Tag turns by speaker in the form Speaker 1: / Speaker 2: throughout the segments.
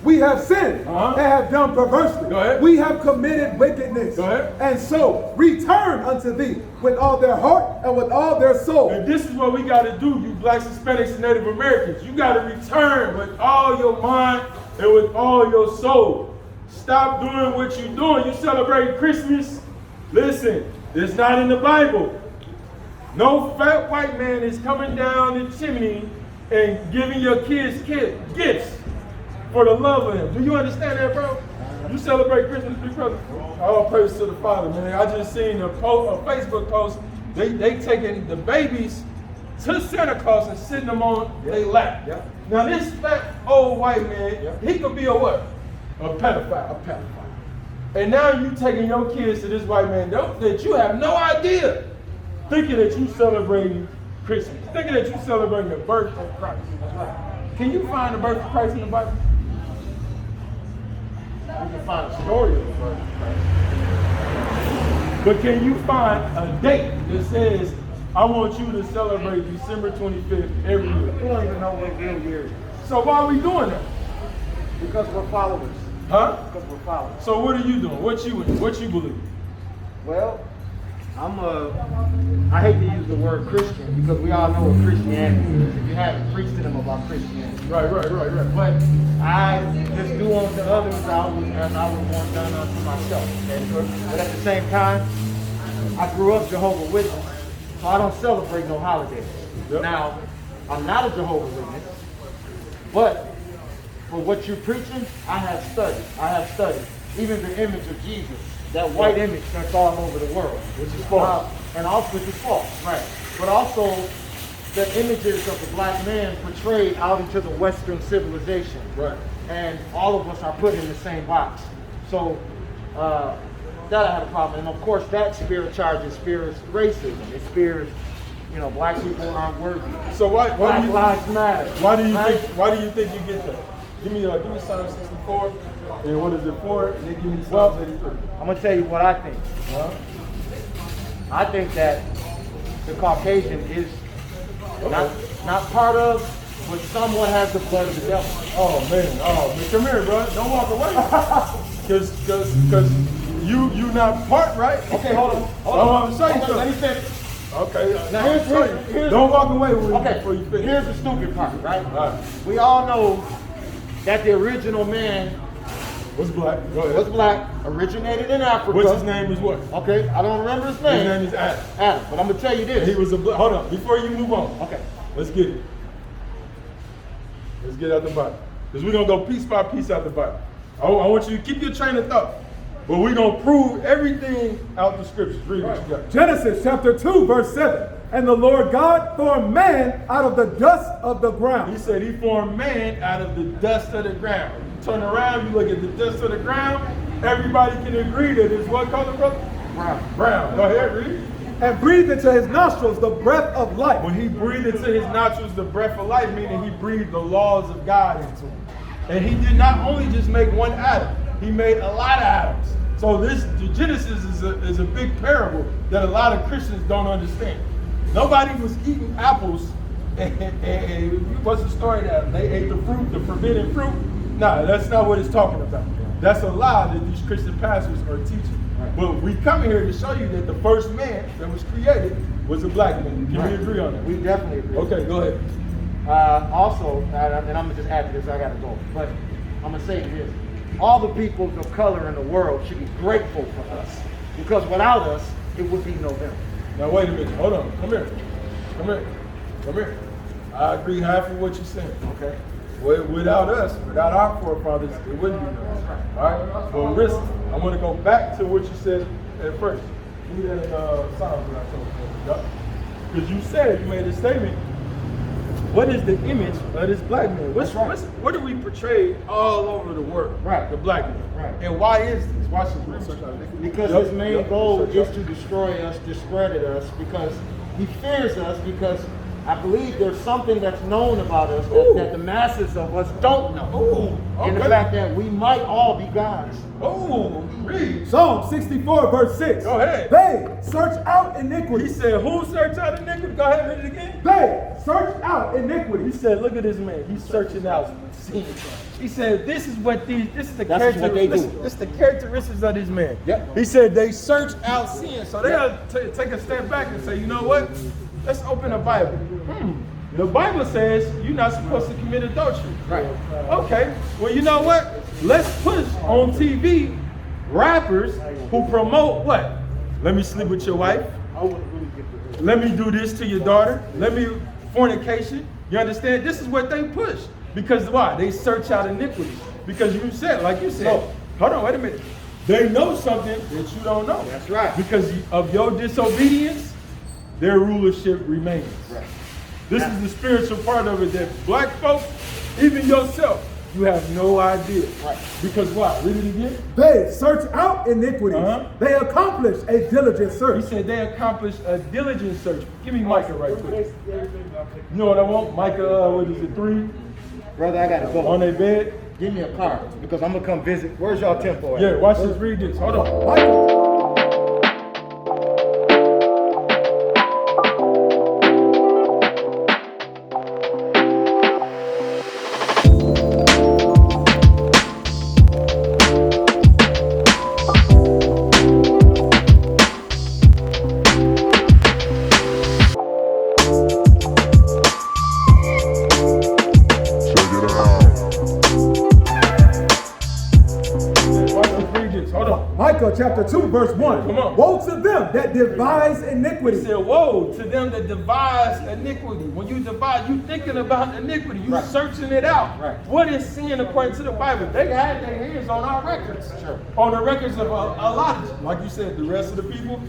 Speaker 1: We have sinned and have done perversely. We have committed wickedness. And so return unto thee with all their heart and with all their soul.
Speaker 2: And this is what we got to do, you blacks, Hispanics, and Native Americans. You got to return with all your mind and with all your soul. Stop doing what you're doing. You celebrate Christmas. Listen, it's not in the Bible. No fat white man is coming down the chimney and giving your kids gifts for the love of him. Do you understand that, bro? You celebrate Christmas, big brother? All praise to the Father, man. I just seen a Facebook post. They taking the babies to Santa Claus and sitting them on their lap. Now this fat old white man, he could be a what? A pedophile. A pedophile. And now you taking your kids to this white man that you have no idea, thinking that you celebrating Christmas, thinking that you celebrating the birth of Christ. Can you find the birth of Christ in the Bible? You can find a story of the birth of Christ. But can you find a date that says, I want you to celebrate December 25th every year?
Speaker 1: We don't even know what real year is.
Speaker 2: So why are we doing that?
Speaker 1: Because we're followers.
Speaker 2: Huh?
Speaker 1: Because we're followers.
Speaker 2: So what are you doing? What you believe?
Speaker 1: Well, I hate to use the word Christian because we all know what Christianity is. If you haven't preached to them about Christianity.
Speaker 2: Right.
Speaker 1: But I just do unto others as I would want done unto myself. Okay? But at the same time, I grew up Jehovah's Witness, so I don't celebrate no holidays. Now, I'm not a Jehovah's Witness, but for what you're preaching, I have studied. Even the image of Jesus, that white image that's all over the world.
Speaker 2: Which is false.
Speaker 1: And also, which is false, right. But also, the images of the black man portrayed out into the Western civilization.
Speaker 2: Right.
Speaker 1: And all of us are put in the same box. So, that I had a problem. And of course, that spirit charges spirits racism. It spirits, black people aren't worthy.
Speaker 2: So why
Speaker 1: Black lives matter.
Speaker 2: Why do you think you get that? Give me Psalm 64, and what is it for? And then give me Psalm 83.
Speaker 1: I'm gonna tell you what I think. I think that the Caucasian is not part of, but somewhat has the blood of the devil.
Speaker 2: Oh man, come here, bro. Don't walk away. Cause you not part, right?
Speaker 1: Okay, hold on.
Speaker 2: I'm gonna show you something.
Speaker 1: Let me finish.
Speaker 2: Okay.
Speaker 1: Now here's
Speaker 2: don't walk away with
Speaker 1: before
Speaker 2: you finish.
Speaker 1: Here's the stupid part, right?
Speaker 2: All right.
Speaker 1: We all know that the original man
Speaker 2: was black.
Speaker 1: Originated in Africa.
Speaker 2: What's his name is what?
Speaker 1: Okay, I don't remember his name.
Speaker 2: His name is Adam.
Speaker 1: Adam, but I'm gonna tell you this.
Speaker 2: He was hold on, before you move on.
Speaker 1: Okay.
Speaker 2: Let's get it. Let's get out the Bible. Because we're gonna go piece by piece out the Bible. I want you to keep your train of thought. But we're gonna prove everything out the scriptures. Read what you got.
Speaker 1: Genesis chapter 2, verse 7. And the Lord God formed man out of the dust of the ground.
Speaker 2: He said he formed man out of the dust of the ground. You turn around, you look at the dust of the ground, everybody can agree that it's what color, brother? Brown. Go ahead, read.
Speaker 1: And breathed into his nostrils the breath of life.
Speaker 2: When he breathed into his nostrils the breath of life, meaning he breathed the laws of God into him. And he did not only just make one Adam, he made a lot of Adams. So the Genesis is a big parable that a lot of Christians don't understand. Nobody was eating apples and what's the story that they ate the fruit, the forbidden fruit? No, that's not what it's talking about. That's a lie that these Christian pastors are teaching. Right. But we come here to show you that the first man that was created was a black man. Can we agree on that?
Speaker 1: We definitely agree.
Speaker 2: Okay, go ahead.
Speaker 1: Also, and I'm going to just add to this, I got to go. But I'm going to say this. All the peoples of color in the world should be grateful for us. Because without us, it would be November.
Speaker 2: Now wait a minute, hold on, come here. I agree half of what you're saying.
Speaker 1: Okay.
Speaker 2: Without us, without our forefathers, it wouldn't be November. All right? But listen, I want to go back to what you said at first. Read that in Psalms that I told you. Because you said, you made a statement. What is the image of this black man? What do we portray all over the world?
Speaker 1: Right.
Speaker 2: The black man.
Speaker 1: Right.
Speaker 2: And why is this? Why should we
Speaker 1: Because his main goal is to destroy us, discredit us, because he fears us, because I believe there's something that's known about us that the masses of us don't know.
Speaker 2: Ooh,
Speaker 1: And the
Speaker 2: okay.
Speaker 1: fact that we might all be gods.
Speaker 2: Oh, read.
Speaker 3: Psalm 64, verse 6.
Speaker 2: Go ahead.
Speaker 3: They search out
Speaker 2: He
Speaker 3: iniquity.
Speaker 2: said, who search out iniquity? Go ahead, read it again.
Speaker 3: They search out
Speaker 2: He
Speaker 3: iniquity.
Speaker 2: said, look at this man. He's searching out sin. He said, this is what this is the
Speaker 1: That's what they do.
Speaker 2: This is the characteristics of this man.
Speaker 1: Yep.
Speaker 2: He said they search out sin. So they'll take a step back and say, you know what? Let's open the Bible. The Bible says you're not supposed to commit adultery.
Speaker 1: Right.
Speaker 2: Okay. Well, you know what? Let's push on TV rappers who promote what? Let me sleep with your wife.
Speaker 1: I wouldn't really get to
Speaker 2: Let me do this to your daughter. Let me fornication. You understand? This is what they push. Because why? They search out iniquity. Because you said, like you said,
Speaker 1: No.
Speaker 2: hold on, wait a minute. They know something that you don't know.
Speaker 1: That's right.
Speaker 2: Because of your disobedience, their rulership remains.
Speaker 1: Right.
Speaker 2: This is the spiritual part of it that black folks, even yourself, you have no idea.
Speaker 1: Right.
Speaker 2: Because why? Read it again.
Speaker 3: They search out iniquity.
Speaker 2: Uh-huh.
Speaker 3: They accomplish a diligent
Speaker 2: He
Speaker 3: search.
Speaker 2: said they accomplished a diligent search. Give me Micah right quick. You know what I want? Micah, what is it, 3?
Speaker 1: Brother, I gotta go.
Speaker 2: On their bed.
Speaker 1: Give me a card because I'm gonna come visit. Where's y'all tempo at?
Speaker 2: Yeah, watch this, read this. Hold on.
Speaker 3: Michael.
Speaker 2: Watch this, read this. Hold on.
Speaker 3: Micah chapter 2, verse 1.
Speaker 2: Come on.
Speaker 3: Woe to them that devise
Speaker 2: He
Speaker 3: iniquity.
Speaker 2: said, woe to them that devise iniquity. When you divide, you thinking about iniquity. You
Speaker 1: Right.
Speaker 2: searching it out.
Speaker 1: Right.
Speaker 2: What is sin according to the Bible? They had their hands on our records.
Speaker 1: Sure.
Speaker 2: On the records of a lot. Like you said, the rest of the people.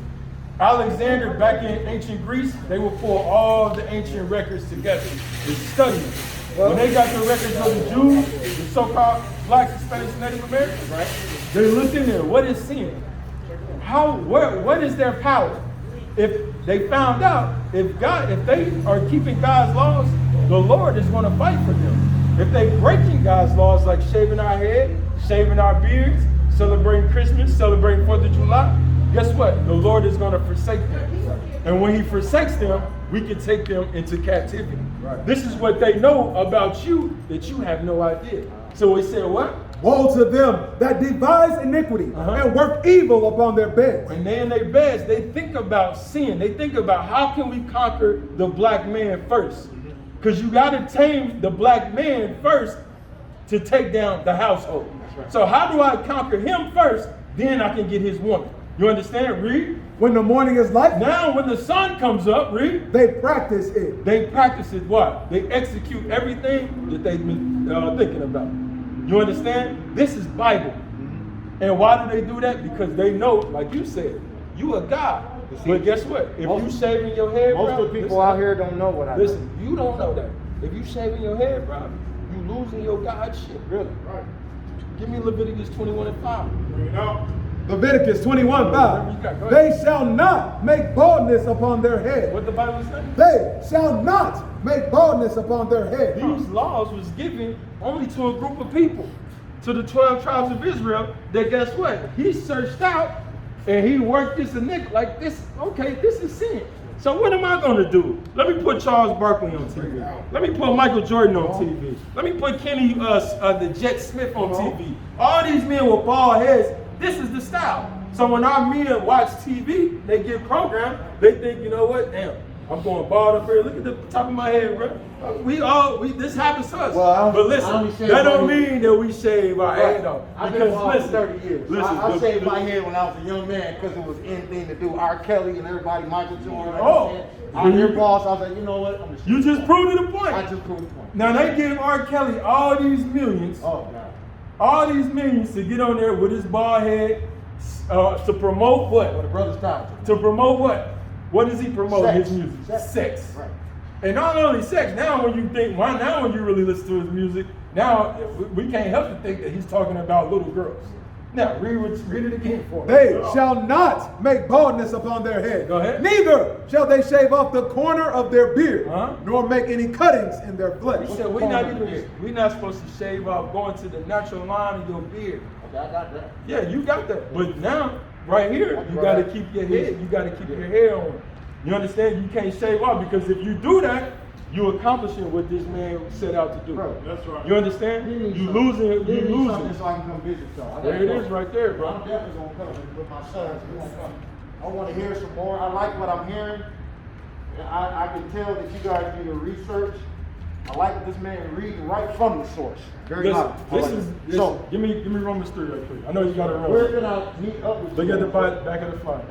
Speaker 2: Alexander, back in ancient Greece, they would pull all the ancient records together and study them. When they got the records of the Jews, the so-called blacks, Hispanics, Native Americans,
Speaker 1: Right.
Speaker 2: they looked in there. What is sin? What is their power? If they found out, if they are keeping God's laws, the Lord is going to fight for them. If they breaking God's laws, like shaving our head, shaving our beards, celebrating Christmas, celebrating 4th of July, guess what? The Lord is going to forsake them. And when he forsakes them, we can take them into captivity.
Speaker 3: Right.
Speaker 2: This is what they know about you that you have no idea. So he said what?
Speaker 3: Woe to them that devise iniquity and work evil upon their beds.
Speaker 2: When they're in their beds, they think about sin. They think about how can we conquer the black man first? Because you got to tame the black man first to take down the household.
Speaker 1: right.
Speaker 2: So how do I conquer him first? Then I can get his woman. You understand? Read.
Speaker 3: When the morning is light,
Speaker 2: Now when the sun comes up, read.
Speaker 3: they practice it.
Speaker 2: They practice it what? They execute everything that they've been thinking about. You understand? This is Bible. And why do they do that? Because they know, like you said, you a God. But guess what? If you shaving your head,
Speaker 1: Most
Speaker 2: bro,
Speaker 1: of the people
Speaker 2: listen,
Speaker 1: out here don't know what I know.
Speaker 2: listen, you don't know that. If you shaving your head, bro, you losing your God shit.
Speaker 1: Really?
Speaker 2: Give me Leviticus 21:5.
Speaker 3: Leviticus 21:5.
Speaker 2: Go ahead.
Speaker 3: They shall not make baldness upon their head.
Speaker 2: What the Bible says?
Speaker 3: They shall not make baldness upon their head.
Speaker 2: These laws was given only to a group of people, to the 12 tribes of Israel, that guess what? He searched out and he worked this iniquity like this. Okay, this is sin. So what am I going to do? Let me put Charles Barkley on TV. Let me put Michael Jordan on TV. Let me put Kenny, the Jet Smith on TV. All these men with bald heads. This is the style. So when our men watch TV, they get programmed. They think, you know what? Damn, I'm going bald up here. Look at the top of my head, bro. This happens to us.
Speaker 1: Well,
Speaker 2: but
Speaker 1: I
Speaker 2: listen,
Speaker 1: only shave
Speaker 2: that don't
Speaker 1: my head.
Speaker 2: mean that we shave our head off.
Speaker 1: I've been bald for 30 years.
Speaker 2: Listen,
Speaker 1: I shaved my head when I was a young man because it was anything to do. R. Kelly and everybody, Michael Jordan.
Speaker 2: Oh.
Speaker 1: I'm your boss. I was like, you know what? I'm gonna
Speaker 2: You just proved the point.
Speaker 1: I just proved the point.
Speaker 2: Now they give R. Kelly all these millions,
Speaker 1: Oh, God.
Speaker 2: all these millions to get on there with his bald head to promote what?
Speaker 1: Well, the brother's proud.
Speaker 2: To promote what? What does he promote in
Speaker 1: Sex.
Speaker 2: his music? Sex.
Speaker 1: Right.
Speaker 2: And not only sex, now when you think, now when you really listen to his music, now we can't help to think that he's talking about little girls. Now, read it again for me.
Speaker 3: They shall not make baldness upon their head.
Speaker 2: Go ahead.
Speaker 3: Neither shall they shave off the corner of their beard,
Speaker 2: Uh-huh.
Speaker 3: nor make any cuttings in their flesh.
Speaker 2: He said we're not supposed to shave off going to the natural line of your beard.
Speaker 1: Okay, I got that.
Speaker 2: Yeah, you got that. But now, right here, you got to keep your head. You got to keep your hair on. You understand? You can't shave off because if you do that, you accomplishing what this man set out to do.
Speaker 1: Bro,
Speaker 2: that's right. You understand?
Speaker 1: You need
Speaker 2: You
Speaker 1: something.
Speaker 2: losing. You
Speaker 1: You need
Speaker 2: losing.
Speaker 1: something so I can come visit y'all.
Speaker 2: There it is, right there,
Speaker 1: I'm
Speaker 2: bro.
Speaker 1: definitely gonna come with my sons. We're gonna come. I want to hear some more. I like what I'm hearing. I can tell that you guys do your research. I like that this man reading right from the source. Very
Speaker 2: Listen,
Speaker 1: nice. I like it. So
Speaker 2: give me Romans 3 right quick. I know you got it
Speaker 1: we're
Speaker 2: wrong.
Speaker 1: gonna meet up with
Speaker 2: Look
Speaker 1: you.
Speaker 2: at the back of the flyer.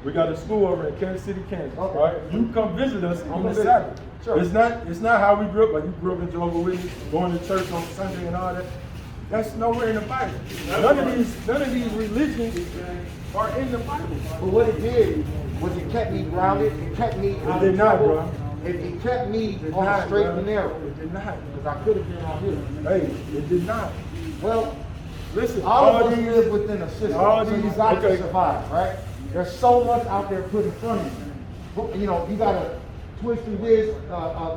Speaker 2: We got a school over in Kansas City, Kansas.
Speaker 1: Okay.
Speaker 2: Right? You come visit us on the
Speaker 1: visit.
Speaker 2: Sabbath.
Speaker 1: Sure.
Speaker 2: It's not how we grew up. Like you grew up in Jehovah's Witness, going to church on Sunday and all that. That's nowhere in the Bible. None of these religions are in the Bible.
Speaker 1: But what it did was it kept me grounded. It kept me out
Speaker 2: did
Speaker 1: of
Speaker 2: not,
Speaker 1: trouble.
Speaker 2: bro.
Speaker 1: It kept me
Speaker 2: It
Speaker 1: on
Speaker 2: not,
Speaker 1: the straight
Speaker 2: bro.
Speaker 1: and narrow.
Speaker 2: It did not.
Speaker 1: Because I could have been out here.
Speaker 2: Hey, it did not.
Speaker 1: Well,
Speaker 2: Listen,
Speaker 1: all of us live within a system.
Speaker 2: all
Speaker 1: So you
Speaker 2: these-
Speaker 1: got
Speaker 2: okay.
Speaker 1: to survive, right? There's so much out there put in front of you. You know, you got to twist and this,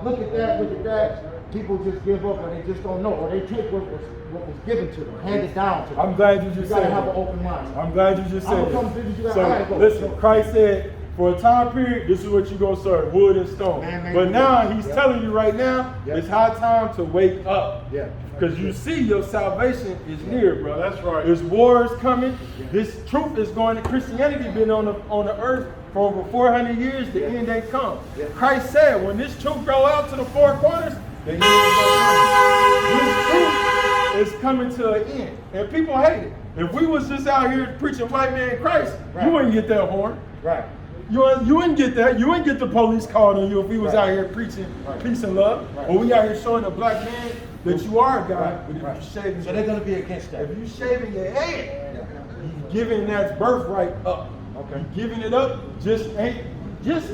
Speaker 1: look at that. People just give up and they just don't know. Or they take what was given to them, handed down to them.
Speaker 2: I'm glad you
Speaker 1: You
Speaker 2: just
Speaker 1: got to
Speaker 2: said
Speaker 1: have
Speaker 2: that.
Speaker 1: an open mind.
Speaker 2: I'm glad you just
Speaker 1: I'ma
Speaker 2: said
Speaker 1: come visit you
Speaker 2: that.
Speaker 1: guys. I gotta
Speaker 2: So
Speaker 1: go.
Speaker 2: listen, Christ said, for a time period, this is what you're going to serve, wood and stone.
Speaker 1: Man,
Speaker 2: But now he's
Speaker 1: yeah.
Speaker 2: telling you right now,
Speaker 1: Yeah.
Speaker 2: it's high time to wake up.
Speaker 1: Yeah.
Speaker 2: Because you see your salvation is near, bro.
Speaker 4: That's right.
Speaker 2: There's wars coming. This truth is going to Christianity been on the earth for over 400 years. The end ain't come.
Speaker 1: Yeah.
Speaker 2: Christ said, when this truth go out to the four corners, the end is gonna come. This truth is coming to an end. And people hate it. If we was just out here preaching white man Christ,
Speaker 1: Right.
Speaker 2: you wouldn't get that horn.
Speaker 1: Right.
Speaker 2: You wouldn't get that. You wouldn't get the police called on you if we was
Speaker 1: Right.
Speaker 2: out here preaching
Speaker 1: Right.
Speaker 2: peace and love.
Speaker 1: Right.
Speaker 2: Or we out here showing a black man that you are a guy.
Speaker 1: Right.
Speaker 2: But if
Speaker 1: Right.
Speaker 2: you shaving
Speaker 1: So they're going to be against that.
Speaker 2: if you shaving your head,
Speaker 1: Yeah.
Speaker 2: you giving that birthright up.
Speaker 1: Okay.
Speaker 2: You giving it up just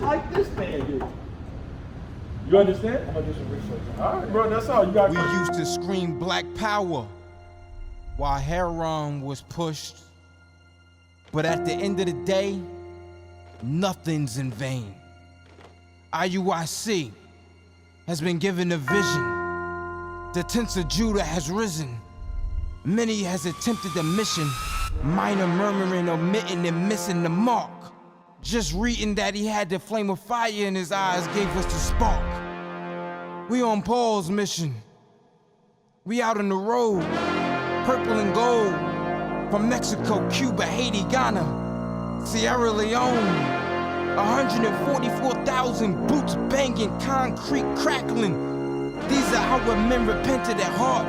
Speaker 2: like this man did. You understand?
Speaker 1: I'm going to do some research.
Speaker 2: All right, bro. That's all you got.
Speaker 5: We used to scream black power while heroin was pushed. But at the end of the day, nothing's in vain. IUIC has been given a vision. The tents of Judah has risen. Many has attempted the mission, minor murmuring, omitting, and missing the mark. Just reading that he had the flame of fire in his eyes gave us the spark. We on Paul's mission. We out on the road, purple and gold, from Mexico, Cuba, Haiti, Ghana, Sierra Leone. 144,000 boots banging, concrete crackling. These are our men repented at heart.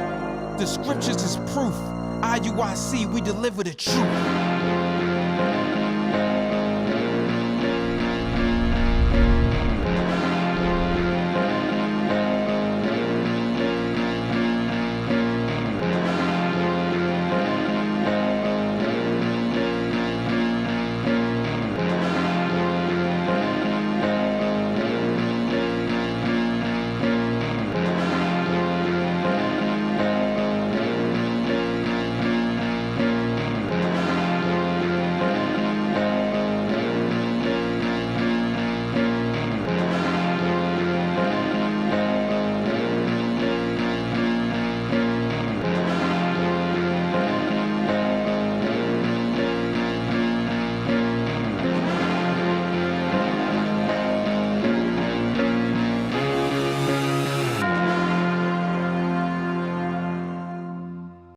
Speaker 5: The scriptures is proof. IUIC, we deliver the truth.